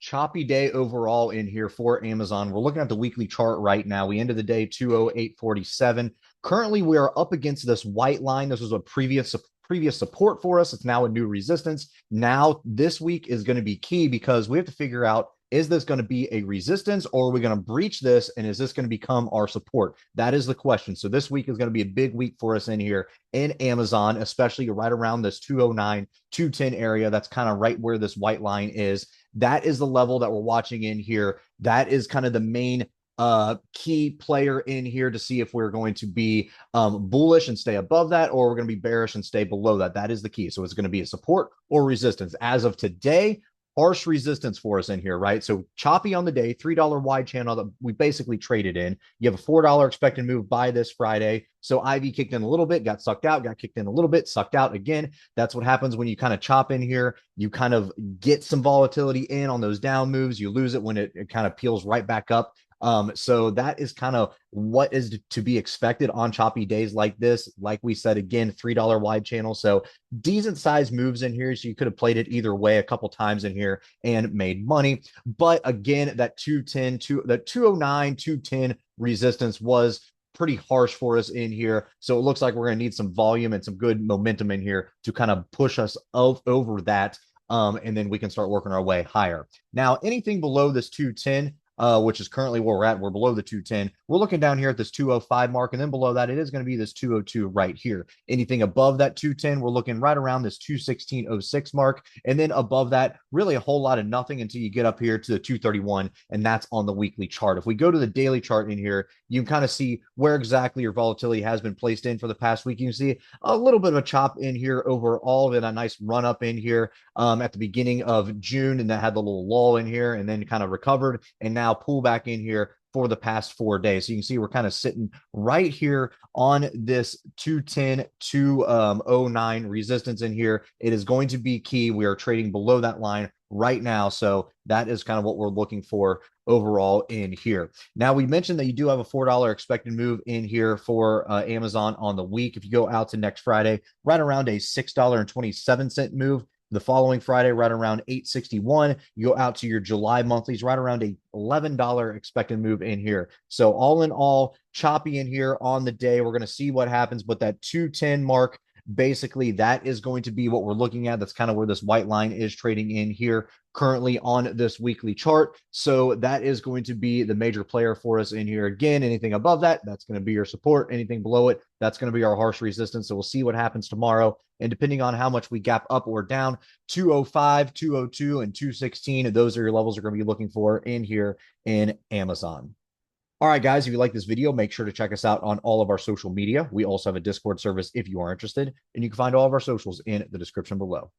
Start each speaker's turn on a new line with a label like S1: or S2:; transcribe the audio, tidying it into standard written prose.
S1: choppy day overall in here for Amazon. We're looking at the weekly chart right now. We ended the day 208.47. Currently, we are up against this white line. This was a previous support for us. It's now a new resistance. Now, this week is going to be key because we have to figure out, is this going to be a resistance or are we going to breach this? And is this going to become our support? That is the question. So this week is going to be a big week for us in here in Amazon, especially right around this 209, 210 area. That's kind of right where this white line is. That is the level that we're watching in here. That is kind of the main key player in here to see if we're going to be bullish and stay above that, or we're going to be bearish and stay below that. That is the key. So it's going to be a support or resistance. As of today, harsh resistance for us in here, right? So choppy on the day, $3 wide channel that we basically traded in. You have a $4 expected move by this Friday. So IV kicked in a little bit, got sucked out, got kicked in a little bit, sucked out again. That's what happens when you kind of chop in here. You kind of get some volatility in on those down moves. You lose it when it kind of peels right back up. So that is kind of what is to be expected on choppy days like this. Like we said, again, $3 wide channel. So decent size moves in here. So you could have played it either way a couple times in here and made money. But again, that 210, that 209, 210 resistance was pretty harsh for us in here. So it looks like we're going to need some volume and some good momentum in here to kind of push us over that. And then we can start working our way higher. Now, anything below this 210, which is currently where we're at. We're below the 210. We're looking down here at this 205 mark, and then below that, it is going to be this 202 right here. Anything above that 210, we're looking right around this 216.06 mark, and then above that, really a whole lot of nothing until you get up here to the 231, and that's on the weekly chart. If we go to the daily chart in here, you can kind of see where exactly your volatility has been placed in for the past week. You can see a little bit of a chop in here overall, and a nice run up in here at the beginning of June, and that had the little lull in here, and then kind of recovered, and now pull back in here for the past 4 days. So you can see we're kind of sitting right here on this 210, 209 resistance in here. It is going to be key. We are trading below that line right now. So that is kind of what we're looking for overall in here. Now, we mentioned that you do have a $4 expected move in here for Amazon on the week. If you go out to next Friday, right around a $6.27 move. The following Friday, right around 861, you go out to your July monthlies, right around a $11 expected move in here. So all in all, choppy in here on the day. We're going to see what happens, but that 210 mark, basically that is going to be what we're looking at. That's kind of where this white line is trading in here currently on this weekly chart. So that is going to be the major player for us in here. Again, anything above that, that's going to be your support. Anything below it, that's going to be our harsh resistance. So we'll see what happens tomorrow. And depending on how much we gap up or down, 205, 202, and 216, those are your levels you're going to be looking for in here in Amazon. All right, guys, if you like this video, make sure to check us out on all of our social media. We also have a Discord service if you are interested, and you can find all of our socials in the description below.